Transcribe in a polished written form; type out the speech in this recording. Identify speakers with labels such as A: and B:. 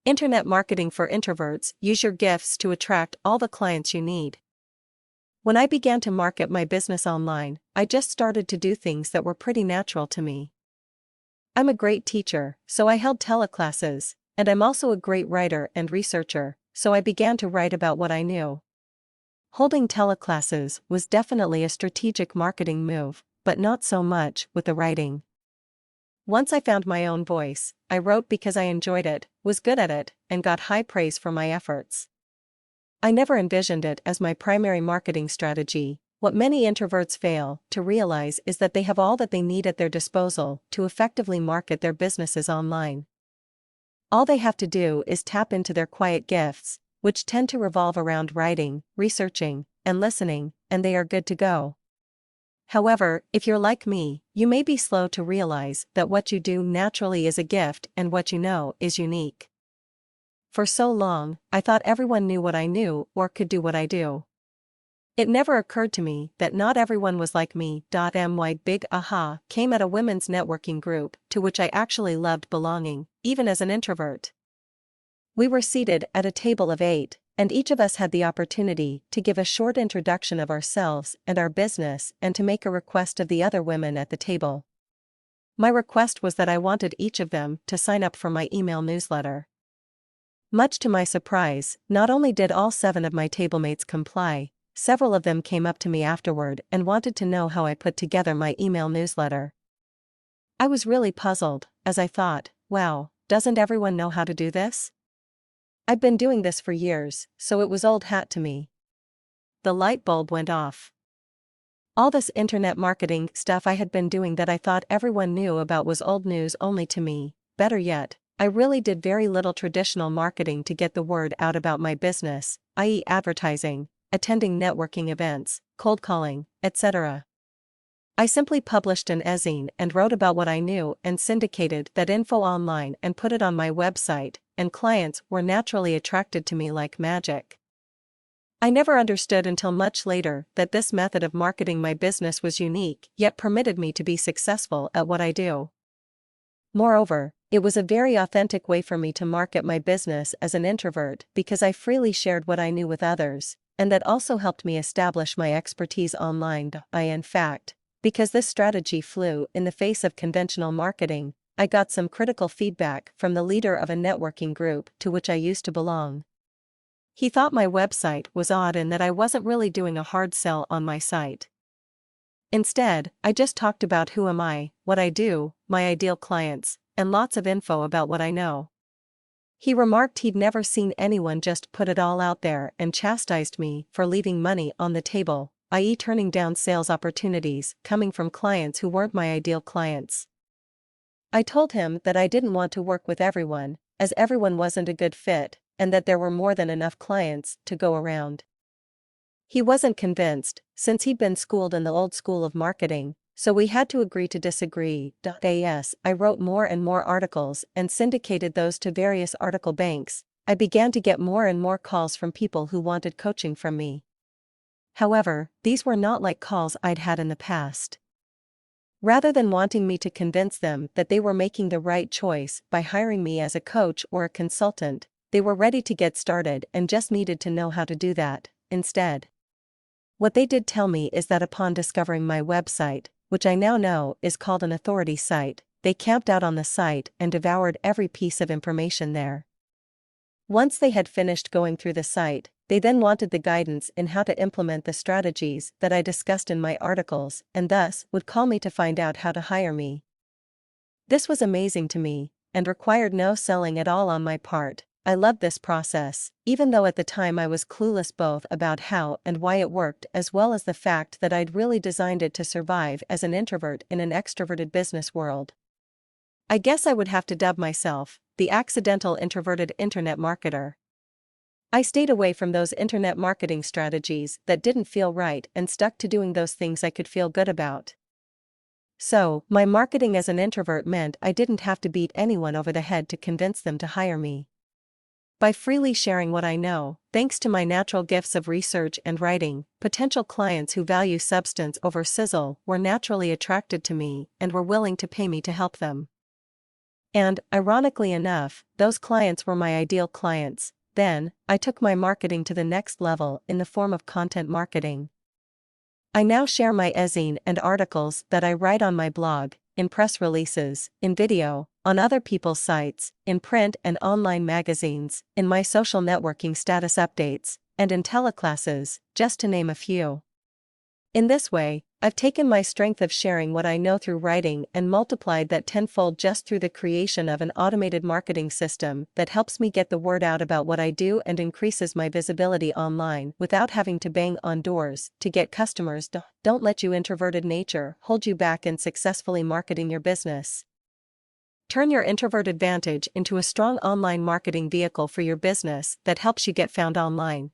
A: Internet marketing for introverts. Use your gifts to attract all the clients you need. When I began to market my business online, I just started to do things that were pretty natural to me. I'm a great teacher, so I held teleclasses, and I'm also a great writer and researcher, so I began to write about what I knew. Holding teleclasses was definitely a strategic marketing move, but not so much with the writing. Once I found my own voice, I wrote because I enjoyed it, was good at it, and got high praise for my efforts. I never envisioned it as my primary marketing strategy. What many introverts fail to realize is that they have all that they need at their disposal to effectively market their businesses online. All they have to do is tap into their quiet gifts, which tend to revolve around writing, researching, and listening, and they are good to go. However, if you're like me, you may be slow to realize that what you do naturally is a gift and what you know is unique. For so long, I thought everyone knew what I knew or could do what I do. It never occurred to me that not everyone was like me. My big aha came at a women's networking group to which I actually loved belonging, even as an introvert. We were seated at a table of 8, and each of us had the opportunity to give a short introduction of ourselves and our business and to make a request of the other women at the table. My request was that I wanted each of them to sign up for my email newsletter. Much to my surprise, not only did all 7 of my tablemates comply, several of them came up to me afterward and wanted to know how I put together my email newsletter. I was really puzzled, as I thought, wow, doesn't everyone know how to do this? I'd been doing this for years, so it was old hat to me. The light bulb went off. All this internet marketing stuff I had been doing that I thought everyone knew about was old news only to me. Better yet, I really did very little traditional marketing to get the word out about my business, i.e. advertising, attending networking events, cold calling, etc. I simply published an e-zine and wrote about what I knew and syndicated that info online and put it on my website, and clients were naturally attracted to me like magic. I never understood until much later that this method of marketing my business was unique yet permitted me to be successful at what I do. Moreover, it was a very authentic way for me to market my business as an introvert because I freely shared what I knew with others, and that also helped me establish my expertise online. In fact, because this strategy flew in the face of conventional marketing, I got some critical feedback from the leader of a networking group to which I used to belong. He thought my website was odd and that I wasn't really doing a hard sell on my site. Instead, I just talked about who am I, what I do, my ideal clients, and lots of info about what I know. He remarked he'd never seen anyone just put it all out there and chastised me for leaving money on the table, i.e. turning down sales opportunities coming from clients who weren't my ideal clients. I told him that I didn't want to work with everyone, as everyone wasn't a good fit, and that there were more than enough clients to go around. He wasn't convinced, since he'd been schooled in the old school of marketing, so we had to agree to disagree. I wrote more and more articles and syndicated those to various article banks. I began to get more and more calls from people who wanted coaching from me. However, these were not like calls I'd had in the past. Rather than wanting me to convince them that they were making the right choice by hiring me as a coach or a consultant, they were ready to get started and just needed to know how to do that, instead. What they did tell me is that upon discovering my website, which I now know is called an authority site, they camped out on the site and devoured every piece of information there. Once they had finished going through the site, they then wanted the guidance in how to implement the strategies that I discussed in my articles and thus would call me to find out how to hire me. This was amazing to me, and required no selling at all on my part. I loved this process, even though at the time I was clueless both about how and why it worked as well as the fact that I'd really designed it to survive as an introvert in an extroverted business world. I guess I would have to dub myself the accidental introverted internet marketer. I stayed away from those internet marketing strategies that didn't feel right and stuck to doing those things I could feel good about. So, my marketing as an introvert meant I didn't have to beat anyone over the head to convince them to hire me. By freely sharing what I know, thanks to my natural gifts of research and writing, potential clients who value substance over sizzle were naturally attracted to me and were willing to pay me to help them. And, ironically enough, those clients were my ideal clients. Then, I took my marketing to the next level in the form of content marketing. I now share my ezine and articles that I write on my blog, in press releases, in video, on other people's sites, in print and online magazines, in my social networking status updates, and in teleclasses, just to name a few. In this way, I've taken my strength of sharing what I know through writing and multiplied that tenfold just through the creation of an automated marketing system that helps me get the word out about what I do and increases my visibility online without having to bang on doors to get customers. Don't let your introverted nature hold you back in successfully marketing your business. Turn your introvert advantage into a strong online marketing vehicle for your business that helps you get found online.